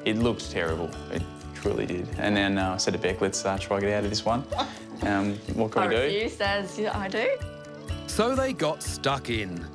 It looked terrible. It truly did. And then I said to Beck, let's try to get out of this one. What can we do? I refused, as I do. So they got stuck in.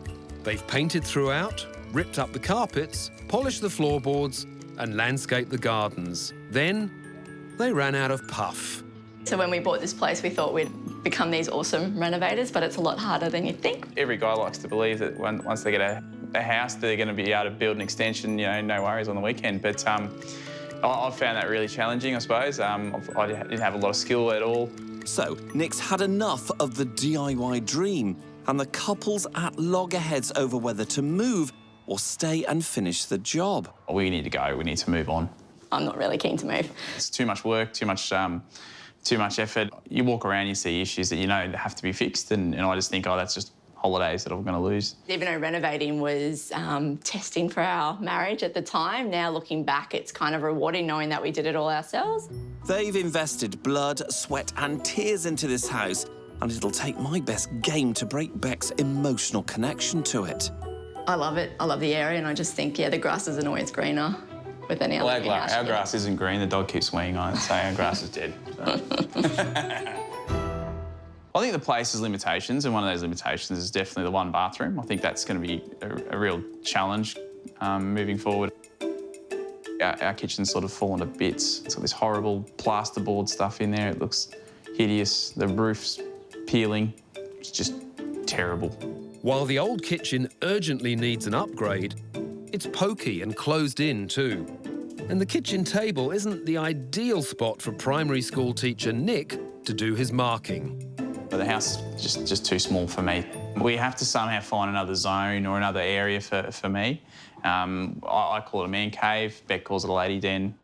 They've painted throughout, ripped up the carpets, polished the floorboards and landscaped the gardens. Then they ran out of puff. So when we bought this place, we thought we'd become these awesome renovators, but it's a lot harder than you'd think. Every guy likes to believe that once they get a house, they're going to be able to build an extension, you know, no worries on the weekend. But I've found that really challenging, I suppose. I didn't have a lot of skill at all. So Nick's had enough of the DIY dream, and the couple's at loggerheads over whether to move or stay and finish the job. We need to go. We need to move on. I'm not really keen to move. It's too much work, too much effort. You walk around, you see issues that you know have to be fixed, and I just think, oh, that's just holidays that I'm going to lose. Even though renovating was testing for our marriage at the time, now looking back, it's kind of rewarding knowing that we did it all ourselves. They've invested blood, sweat and tears into this house, and it'll take my best game to break Beck's emotional connection to it. I love it. I love the area, and I just think, yeah, the grass isn't always greener with any other house. Our grass isn't green. The dog keeps swinging on it, so our grass is dead. So. I think the place has limitations, and one of those limitations is definitely the one bathroom. I think that's going to be a real challenge moving forward. Our kitchen's sort of fallen to bits. It's got this horrible plasterboard stuff in there. It looks hideous. The roof's peeling. It's just terrible. While the old kitchen urgently needs an upgrade, it's pokey and closed in too. And the kitchen table isn't the ideal spot for primary school teacher Nick to do his marking. The house is just too small for me. We have to somehow find another zone or another area for me. I call it a man cave. Beck calls it a lady den.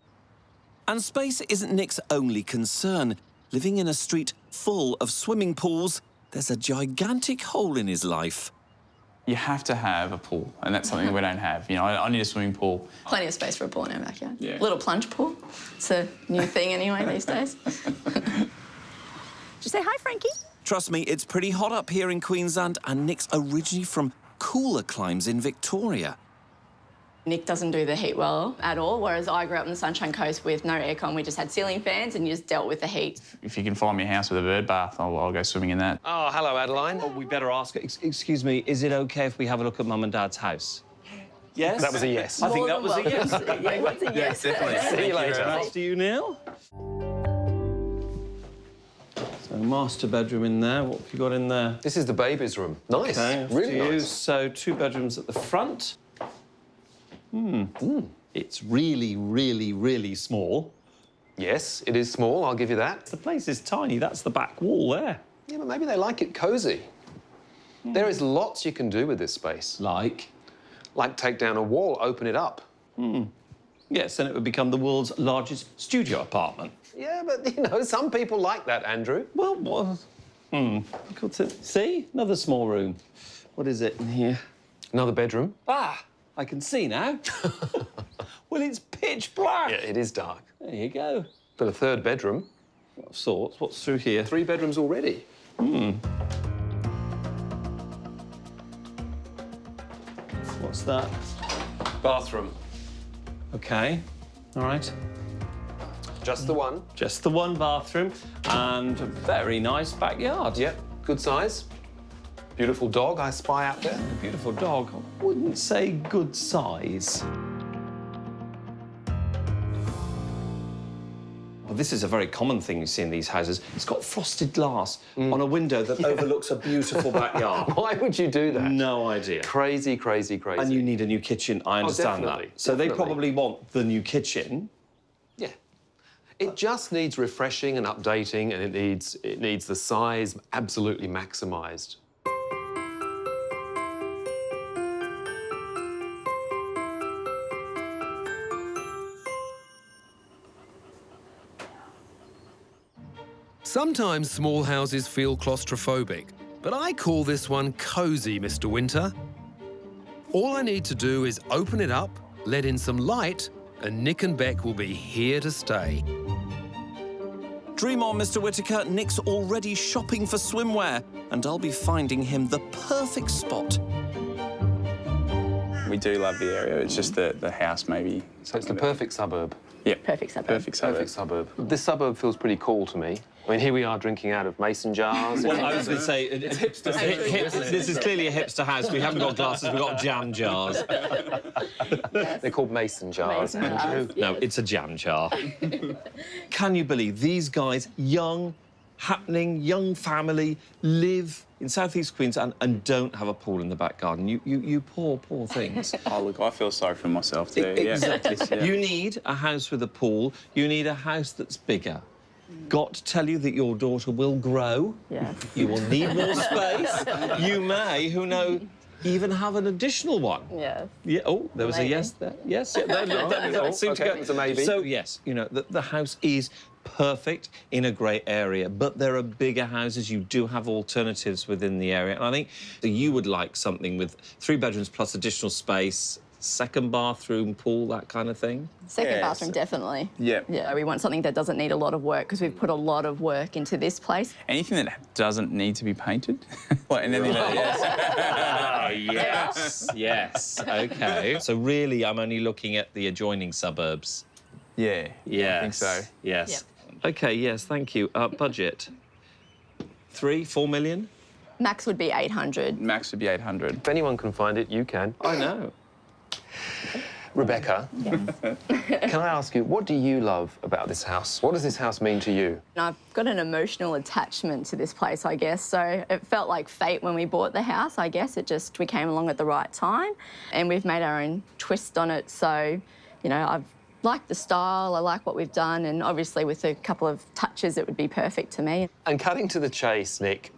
And space isn't Nick's only concern. Living in a street full of swimming pools, there's a gigantic hole in his life. You have to have a pool, and that's something we don't have. You know, I need a swimming pool. Plenty of space for a pool in our backyard. Yeah. Little plunge pool. It's a new thing anyway these days. Did you say hi, Frankie? Trust me, it's pretty hot up here in Queensland, and Nick's originally from cooler climes in Victoria. Nick doesn't do the heat well at all, whereas I grew up on the Sunshine Coast with no aircon. We just had ceiling fans and you just dealt with the heat. If you can find me a house with a bird bath, I'll go swimming in that. Oh, hello, Adeline. Oh, we better ask. Excuse me, is it OK if we have a look at Mum and Dad's house? Yes? That was a yes. I think that was a yes. Yeah, what's a yes? Definitely. See you later. After you, Neil. So, master bedroom in there. What have you got in there? This is the baby's room. Nice. Okay, really nice. So, 2 bedrooms at the front. It's really, really, really small. Yes, it is small, I'll give you that. The place is tiny. That's the back wall there. Yeah, but maybe they like it cosy. There is lots you can do with this space. Like? Like take down a wall, open it up. Yes, and it would become the world's largest studio apartment. Yeah, but, you know, some people like that, Andrew. Well, See? Another small room. What is it in here? Another bedroom. Ah, I can see now. Well, it's pitch black. Yeah, it is dark. There you go. But a 3rd bedroom. What of sorts? What's through here? 3 bedrooms already. What's that? Bathroom. OK. All right. Just the one. Just the one bathroom and a very nice backyard. Yep, good size. Beautiful dog I spy out there. A beautiful dog. I wouldn't say good size. Well, this is a very common thing you see in these houses. It's got frosted glass on a window that overlooks a beautiful backyard. Why would you do that? No idea. Crazy, crazy, crazy. And you need a new kitchen, I understand definitely, that. So they definitely. probably want the new kitchen. Yeah. It just needs refreshing and updating, and it needs the size absolutely maximised. Sometimes small houses feel claustrophobic, but I call this one cosy, Mr. Winter. All I need to do is open it up, let in some light, and Nick and Beck will be here to stay. Dream on, Mr. Whittaker. Nick's already shopping for swimwear, and I'll be finding him the perfect spot. We do love the area. It's just the house maybe. So it's the perfect suburb. Yeah. Perfect suburb. Perfect suburb. Perfect suburb. This suburb feels pretty cool to me. I mean, here we are drinking out of mason jars. Well, I was going to say, it's hipster. This is clearly a hipster house. We haven't got glasses, we've got jam jars. They're called mason jars, Mason Andrew. jars. No, it's a jam jar. Can you believe these guys, young, happening, young family, live in South East Queens and don't have a pool in the back garden? You poor, poor things. Oh, look, I feel sorry for myself too. Exactly. Yeah. You need a house with a pool. You need a house that's bigger. Got to tell you that your daughter will grow. Yeah. You will need more space. You may, who know, even have an additional one. Yeah. Yeah. Oh, there was Maybe. a yes there. Yes. Yeah, that seemed to okay, go. it's a maybe. So yes, you know the house is perfect in a great area, but there are bigger houses. You do have alternatives within the area, and I think that you would like something with 3 bedrooms plus additional space, second bathroom, pool, that kind of thing. Second Yeah, bathroom, definitely. Yeah. Yeah, we want something that doesn't need a lot of work because we've put a lot of work into this place. Anything that doesn't need to be painted. Like anything that, yes. Yes. Yes. Okay. So really, I'm only looking at the adjoining suburbs. Yeah. Yes. I think so. Yes. Okay. Yes. Thank you. Budget. 3-4 million. Max would be 800. Max would be 800. If anyone can find it, you can. I know. Rebecca, can I ask you, what do you love about this house? What does this house mean to you? And I've got an emotional attachment to this place, I guess. So it felt like fate when we bought the house, I guess. We came along at the right time and we've made our own twist on it. So, you know, I've liked the style, I like what we've done, and obviously with a couple of touches, it would be perfect to me. And cutting to the chase, Nick,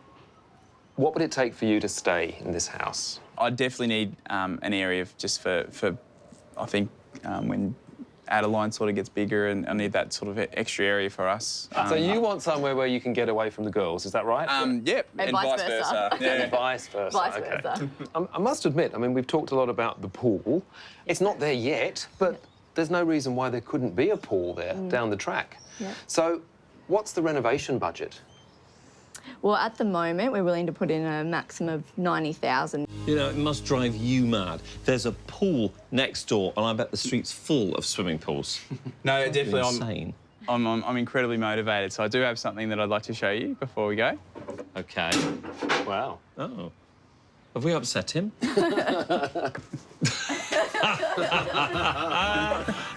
what would it take for you to stay in this house? I definitely need an area just for I think, when Adeline sort of gets bigger, and I need that sort of extra area for us. So you want somewhere where you can get away from the girls, is that right? Yep, And vice versa. Yeah. Vice versa. Vice okay. versa. I must admit, I mean, we've talked a lot about the pool. It's not there yet, but there's no reason why there couldn't be a pool there down the track. Yeah. So what's the renovation budget? Well, at the moment, we're willing to put in a maximum of 90,000. You know, it must drive you mad. There's a pool next door, and I bet the street's full of swimming pools. No, definitely. Insane. I'm incredibly motivated, so I do have something that I'd like to show you before we go. Okay. Wow. Oh. Have we upset him?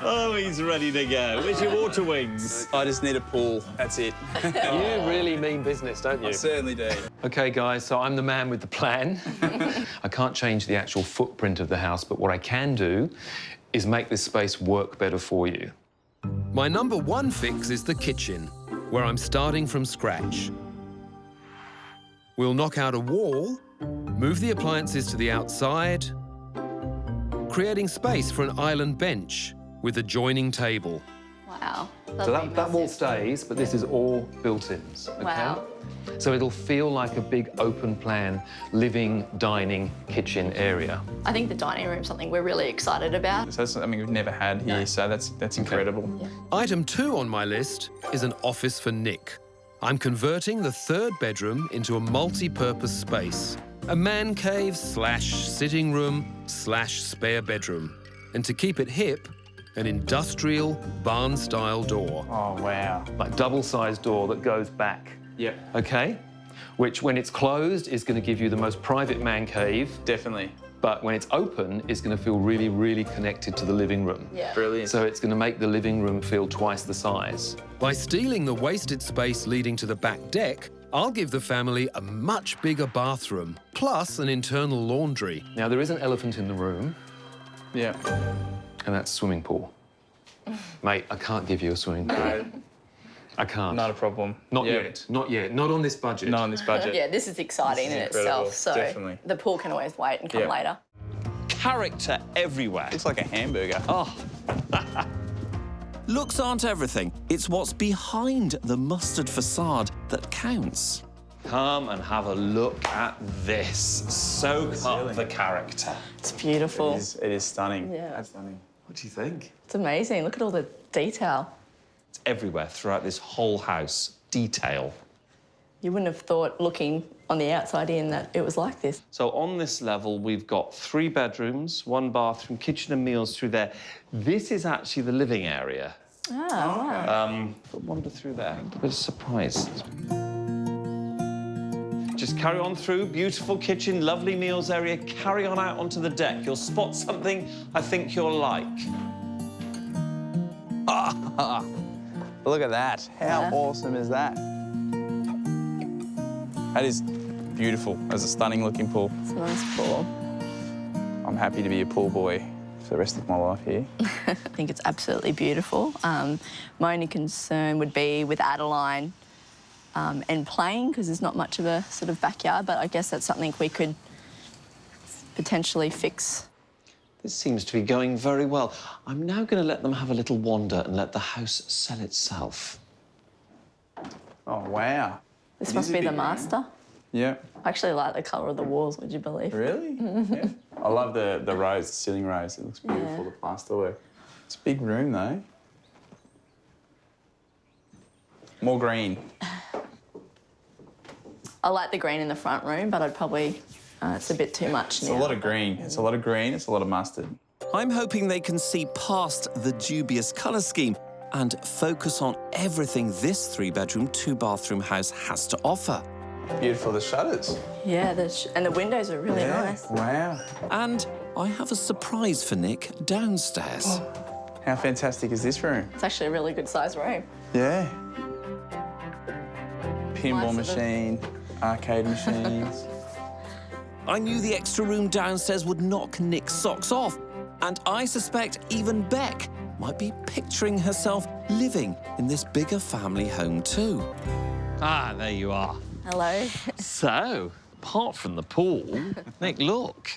Oh, he's ready to go. Where's your water wings? I just need a pool, that's it. You really mean business, don't you? I certainly do. OK, guys, so I'm the man with the plan. I can't change the actual footprint of the house, but what I can do is make this space work better for you. My number 1 fix is the kitchen, where I'm starting from scratch. We'll knock out a wall, move the appliances to the outside, creating space for an island bench with adjoining table. Wow. So that wall stays, but this is all built-ins, OK? Wow. So it'll feel like a big open-plan living, dining, kitchen area. I think the dining room's something we're really excited about. So that's something we've never had here, so that's incredible. Item 2 on my list is an office for Nick. I'm converting the 3rd bedroom into a multi-purpose space. A man cave / sitting room / spare bedroom. And to keep it hip, an industrial barn-style door. Oh, wow. Like double-sized door that goes back. Yep. OK? Which, when it's closed, is going to give you the most private man cave. Definitely. But when it's open, it's going to feel really, really connected to the living room. Yeah. Brilliant. So it's going to make the living room feel twice the size. By stealing the wasted space leading to the back deck, I'll give the family a much bigger bathroom, plus an internal laundry. Now, there is an elephant in the room, Yeah. and that's a swimming pool. Mate, I can't give you a swimming pool. No, I can't. not a problem. Not Yeah. yet. Not yet. Not on this budget. Not on this budget. Yeah, this is exciting This is in incredible, itself. So definitely. the pool can always wait and come Yeah. later. Character everywhere. Looks like a hamburger. Oh, Looks aren't everything. It's what's behind the mustard facade that counts. come and have a look at this. Soak up the character. It's beautiful. It is stunning. Yeah. That's stunning. What do you think? It's amazing. Look at all the detail. It's everywhere throughout this whole house. Detail. You wouldn't have thought, looking on the outside in, that it was like this. So on this level, we've got 3 bedrooms, 1 bathroom, kitchen and meals through there. This is actually the living area. Oh, wow. Wander through there. A bit of surprise. Just carry on through. Beautiful kitchen, lovely meals area. Carry on out onto the deck. You'll spot something I think you'll like. Ah, look at that. How awesome is that? That is beautiful. That's a stunning looking pool. It's a nice pool. I'm happy to be a pool boy for the rest of my life here. I think it's absolutely beautiful. My only concern would be with Adeline and playing, because there's not much of a sort of backyard, but I guess that's something we could potentially fix. This seems to be going very well. I'm now going to let them have a little wander and let the house sell itself. Oh, wow. This It must is a be the big room. master. Yeah. I actually like the colour of the walls, would you believe? Really? Yeah. I love the rose, the ceiling rose. It looks beautiful, Yeah. the plaster work. It's a big room, though. More green. I like the green in the front room, but I'd probably... it's a bit too much It's now. a lot of green. It's a lot of green. It's a lot of mustard. I'm hoping they can see past the dubious colour scheme and focus on everything this 3-bedroom, 2-bathroom house has to offer. Beautiful, the shutters. Yeah, and the windows are really nice. Wow. And I have a surprise for Nick downstairs. How fantastic is this room? It's actually a really good sized room. Yeah. Pinball Nice of it. machine, arcade machines. I knew the extra room downstairs would knock Nick's socks off, and I suspect even Beck might be picturing herself living in this bigger family home too. Ah, there you are. Hello. So, apart from the pool, Nick, look.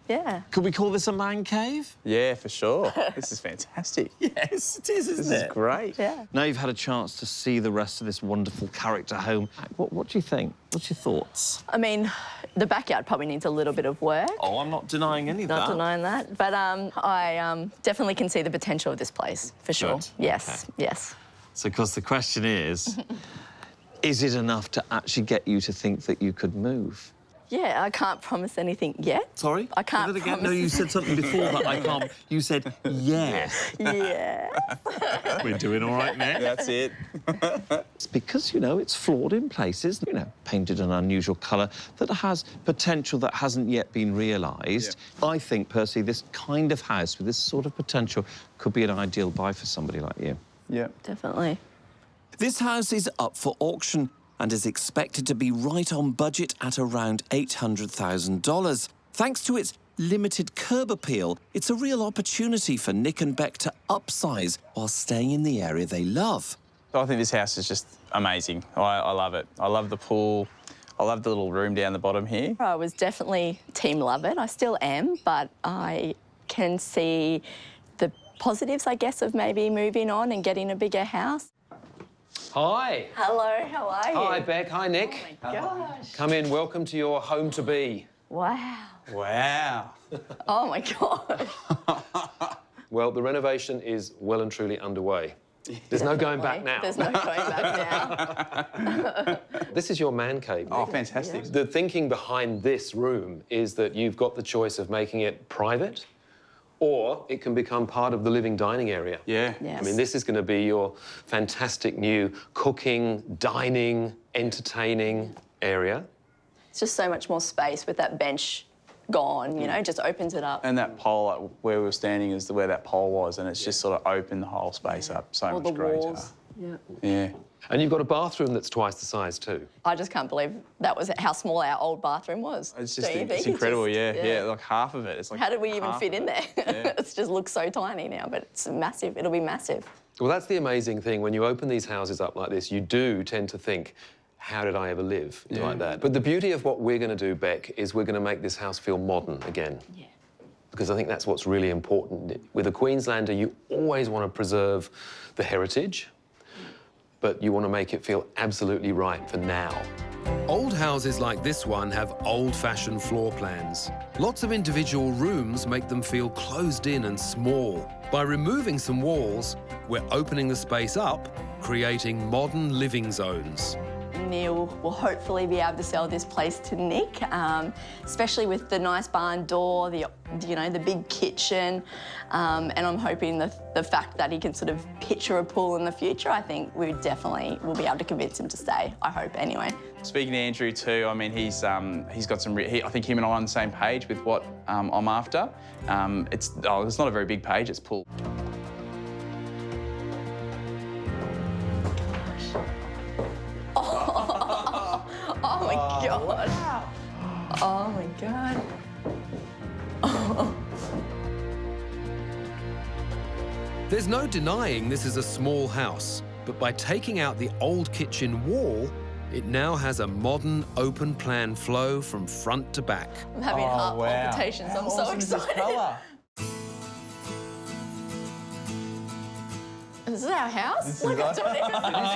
Yeah. Could we call this a man cave? Yeah, for sure. This is fantastic. Yes, it is, isn't This is great. Yeah. Now you've had a chance to see the rest of this wonderful character home. What do you think? What's your thoughts? I mean, the backyard probably needs a little bit of work. Oh, I'm not denying any of Not that. denying that. But I definitely can see the potential of this place, for sure. Good. Yes, yes. So, of course, the question is it enough to actually get you to think that you could move? Yeah, I can't promise anything yet. Sorry? I can't Say that again? promise. No, you said something before that I can't. You said yes. Yeah. We're doing all right, Nick. That's it. It's because, you know, it's flawed in places, you know, painted an unusual colour that has potential that hasn't yet been realised. Yeah. I think, personally, this kind of house with this sort of potential could be an ideal buy for somebody like you. Yeah. Definitely. This house is up for auction and is expected to be right on budget at around $800,000. Thanks to its limited curb appeal, it's a real opportunity for Nick and Beck to upsize while staying in the area they love. I think this house is just amazing. I love it. I love the pool. I love the little room down the bottom here. I was definitely team love it. I still am, but I can see the positives, I guess, of maybe moving on and getting a bigger house. Hi. Hello, how are you? Hi, Beck. Hi, Nick. Oh my gosh. Come in. Welcome to your home to be. Wow. Wow. Oh my gosh. Well, the renovation is well and truly underway. There's no going back now. There's no going back now. This is your man cave. Oh, Nick. fantastic. The thinking behind this room is that you've got the choice of making it private, or it can become part of the living dining area. Yeah. Yes. I mean, this is going to be your fantastic new cooking, dining, entertaining area. It's just so much more space with that bench gone, you know, just opens it up. And that pole, like, where we were standing, is where that pole was, and it's just sort of opened the whole space up so All much the greater. walls. Yeah. Yeah. And you've got a bathroom that's twice the size too. I just can't believe that was how small our old bathroom was. It's just Don't you think? it's incredible, just- yeah. Like half of it. It's like How did we even half fit of in there? it. Yeah. It just looks so tiny now, but it's massive. It'll be massive. Well, that's the amazing thing. When you open these houses up like this, you do tend to think, how did I ever live like that? But the beauty of what we're going to do, Beck, is we're going to make this house feel modern again. Yeah. Because I think that's what's really important. With a Queenslander, you always want to preserve the heritage, but you want to make it feel absolutely right for now. Old houses like this one have old-fashioned floor plans. Lots of individual rooms make them feel closed in and small. By removing some walls, we're opening the space up, creating modern living zones. and Neil will hopefully be able to sell this place to Nick, especially with the nice barn door, the big kitchen, and I'm hoping the fact that he can sort of picture a pool in the future, I think we definitely will be able to convince him to stay, I hope anyway. Speaking to Andrew too, I mean, he's got some, I think him and I are on the same page with what I'm after. It's not a very big page, it's pool. Oh my God. Wow. Oh my God. Oh. There's no denying this is a small house, but by taking out the old kitchen wall, it now has a modern open plan flow from front to back. I'm having heart palpitations. I'm so excited. Is this our house? Look, I don't even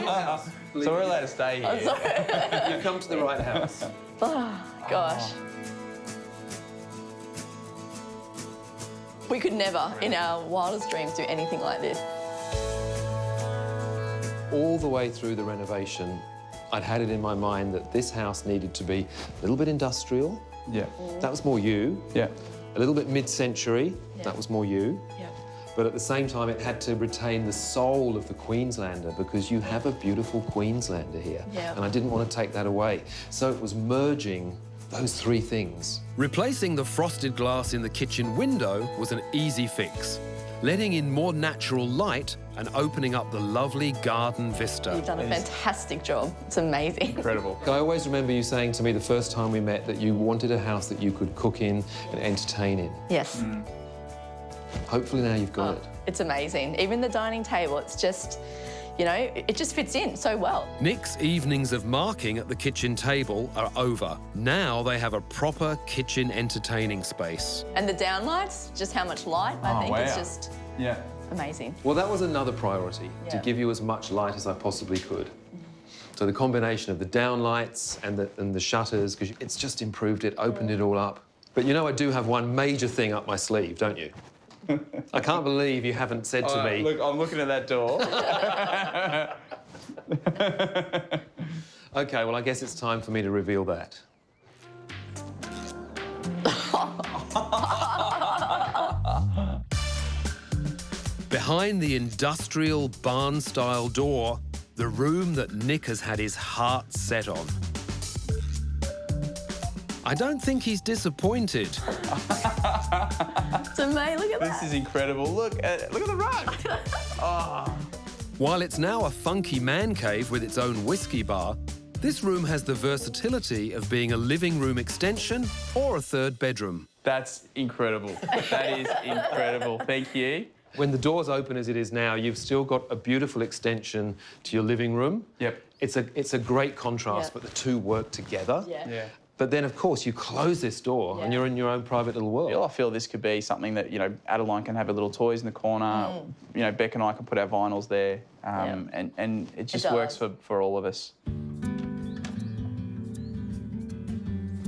know. So we're allowed to stay here. You've come to the right house. Oh, gosh. We could never, in our wildest dreams, do anything like this. All the way through the renovation, I'd had it in my mind that this house needed to be a little bit industrial. Yeah. That was more you. Yeah. A little bit mid-century. Yeah. That was more you. Yeah. But at the same time, it had to retain the soul of the Queenslander because you have a beautiful Queenslander here. Yeah. And I didn't want to take that away. So it was merging those three things. Replacing the frosted glass in the kitchen window was an easy fix, letting in more natural light and opening up the lovely garden vista. You've done a fantastic job. It's amazing. Incredible. I always remember you saying to me the first time we met that you wanted a house that you could cook in and entertain in. Yes. Hopefully now you've got it. It's amazing. Even the dining table, it's just, it just fits in so well. Nick's evenings of marking at the kitchen table are over. Now they have a proper kitchen entertaining space. And the downlights, just how much light, I think it's wow. just Yeah. amazing. Well, that was another priority, to Yeah. give you as much light as I possibly could. So the combination of the downlights and the shutters, because it's just improved it, opened it all up. But I do have one major thing up my sleeve, don't you? I can't believe you haven't said to me... Look, I'm looking at that door. OK, well, I guess it's time for me to reveal that. Behind the industrial barn-style door, the room that Nick has had his heart set on. I don't think he's disappointed. It's amazing. Look at that. This is incredible. Look at the rug. Oh. While it's now a funky man cave with its own whiskey bar, this room has the versatility of being a living room extension or a third bedroom. That's incredible. That is incredible. Thank you. When the door's open as it is now, you've still got a beautiful extension to your living room. Yep. It's a great contrast, Yeah. but the two work together. Yeah. But then, of course, you close this door and Yeah. you're in your own private little world. I feel this could be something that, Adeline can have her little toys in the corner. Beck and I can put our vinyls there. And it just does. works for all of us.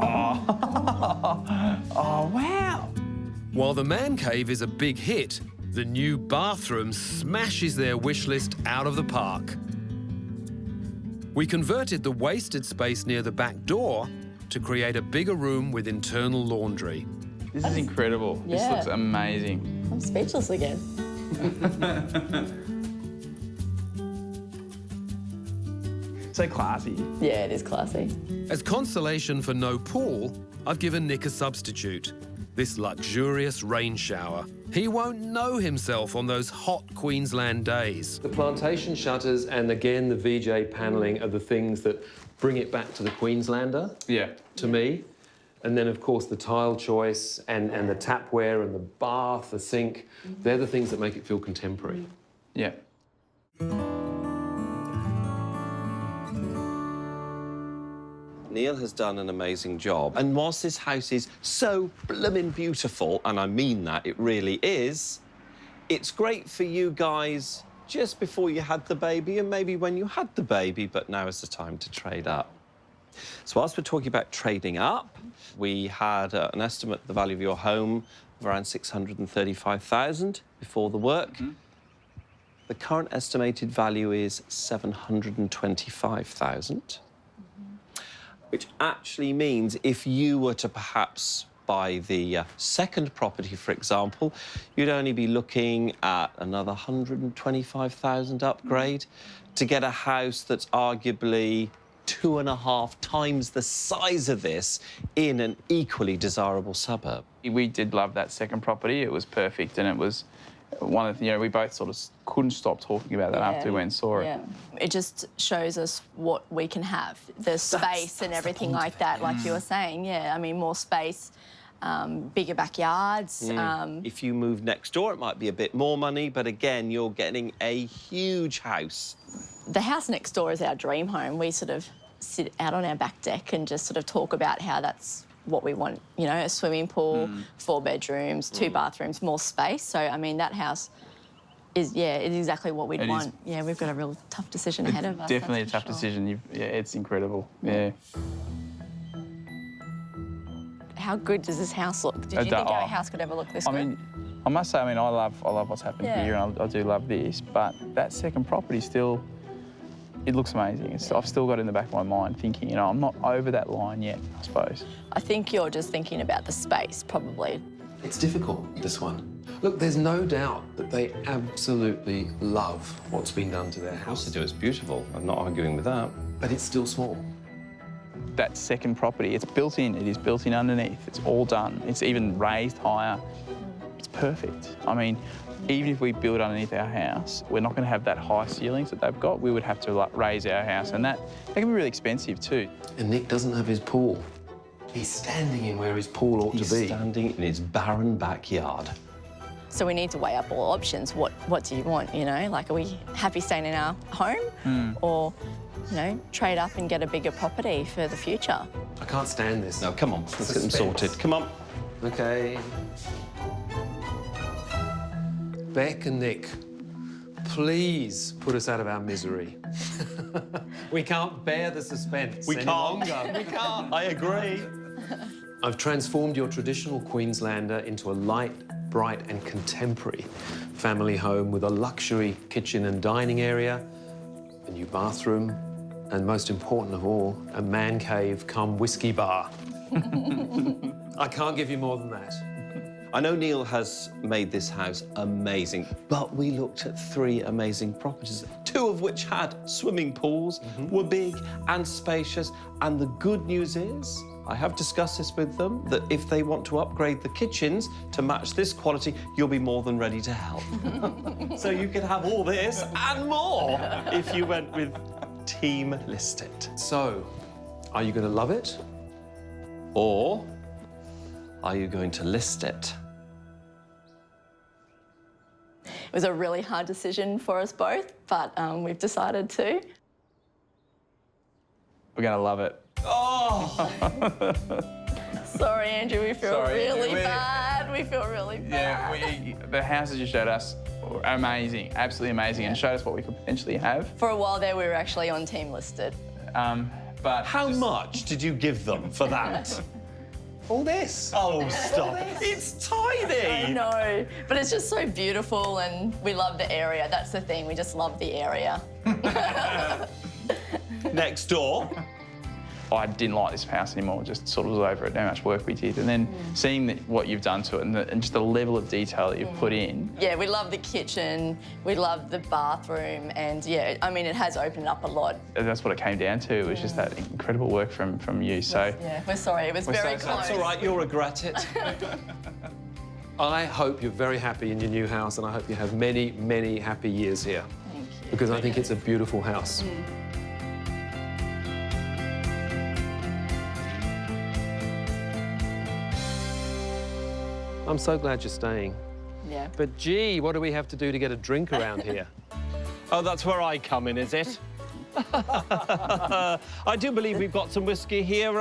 Oh, wow. While the man cave is a big hit, the new bathroom smashes their wish list out of the park. We converted the wasted space near the back door to create a bigger room with internal laundry. This is incredible. This Yeah. looks amazing. I'm speechless again. So classy. Yeah, it is classy. As consolation for no pool, I've given Nick a substitute, this luxurious rain shower. He won't know himself on those hot Queensland days. The plantation shutters and, again, the VJ panelling are the things that bring it back to the Queenslander, Yeah. to me. And then, of course, the tile choice and the tapware and the bath, the sink, they're the things that make it feel contemporary. Yeah. Neil has done an amazing job. And whilst this house is so blooming beautiful, and I mean that, it really is, it's great for you guys just before you had the baby and maybe when you had the baby, but now is the time to trade up. So whilst we're talking about trading up, we had an estimate of the value of your home of around $635,000 before the work. The current estimated value is $725,000. which actually means if you were to perhaps buy the second property, for example, you'd only be looking at another 125,000 upgrade to get a house that's arguably 2.5 times the size of this in an equally desirable suburb. We did love that second property. It was perfect, and it was one of the, we both sort of couldn't stop talking about that after we went and saw it. Yeah. It just shows us what we can have, the space and everything like that, like you were saying. Yeah, I mean, more space, bigger backyards. If you move next door, it might be a bit more money, but again, you're getting a huge house. The house next door is our dream home. We sort of sit out on our back deck and just sort of talk about how that's what we want, a swimming pool, 4 bedrooms, 2 bathrooms, more space. So, I mean, that house is, it's exactly what we'd want. Yeah, we've got a real tough decision ahead of us. Definitely a tough decision. It's incredible, yeah. How good does this house look? Did you think our house could ever look this good? I mean, I must say, I love what's happened here, and I do love this, but that second property still, it looks amazing. I've still got it in the back of my mind thinking, I'm not over that line yet, I suppose. I think you're just thinking about the space, probably. It's difficult, this one. Look, there's no doubt that they absolutely love what's been done to their house. They do, it's beautiful. I'm not arguing with that. But it's still small. That second property, it's built in. It is built in underneath. It's all done. It's even raised higher. It's perfect. I mean, even if we build underneath our house, we're not going to have that high ceilings that they've got. We would have to raise our house, and that can be really expensive too. And Nick doesn't have his pool. He's standing in where his pool ought to be. He's standing in his barren backyard. So we need to weigh up all options. What do you want, Like, are we happy staying in our home? Or, trade up and get a bigger property for the future? I can't stand this. No, come on, let's get them sorted. Come on. OK. Beck and Nick, please put us out of our misery. We can't bear the suspense any longer. We can't. I agree. I've transformed your traditional Queenslander into a light, bright and contemporary family home with a luxury kitchen and dining area, a new bathroom, and most important of all, a man cave cum whiskey bar. I can't give you more than that. I know Neil has made this house amazing, but we looked at 3 amazing properties, 2 of which had swimming pools, were big and spacious, and the good news is, I have discussed this with them, that if they want to upgrade the kitchens to match this quality, you'll be more than ready to help. So you can have all this and more if you went with Team Listed. So, are you going to love it? Or are you going to list it? It was a really hard decision for us both, but we've decided to. We're going to love it. Oh! Sorry, Andrew, we feel really Andrew, bad. We feel really bad. Yeah, the houses you showed us were amazing, absolutely amazing, and showed us what we could potentially have. For a while there, we were actually on Team Listed. But How much did you give them for that? All this. Oh, stop. It's tiny. No, but it's just so beautiful and we love the area. That's the thing, we just love the area. Next door. I didn't like this house anymore, just sort of was over it, how much work we did. And then seeing what you've done to it and just the level of detail that you've put in. Yeah, we love the kitchen, we love the bathroom, and yeah, I mean, it has opened up a lot. And that's what it came down to, was just that incredible work from you. So yeah, we're sorry, it was very close. That's all right, you'll regret it. I hope you're very happy in your new house, and I hope you have many, many happy years here. Thank you. Because I think it's a beautiful house. I'm so glad you're staying. Yeah. But gee, what do we have to do to get a drink around here? Oh, that's where I come in, is it? I do believe we've got some whiskey here.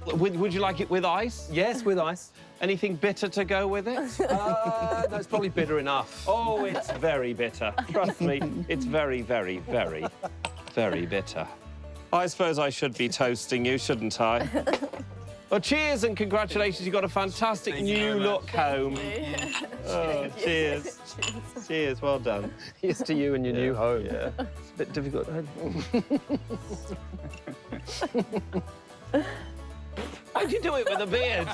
Would you like it with ice? Yes, with ice. Anything bitter to go with it? No, it's probably bitter enough. Oh, it's very bitter. Trust me, it's very, very, very, very bitter. I suppose I should be toasting you, shouldn't I? Well, cheers and congratulations. You've got a fantastic new look home. Oh, cheers. Cheers, well done. Here's to you and your new home. Yeah. It's a bit difficult. How'd you do it with a beard?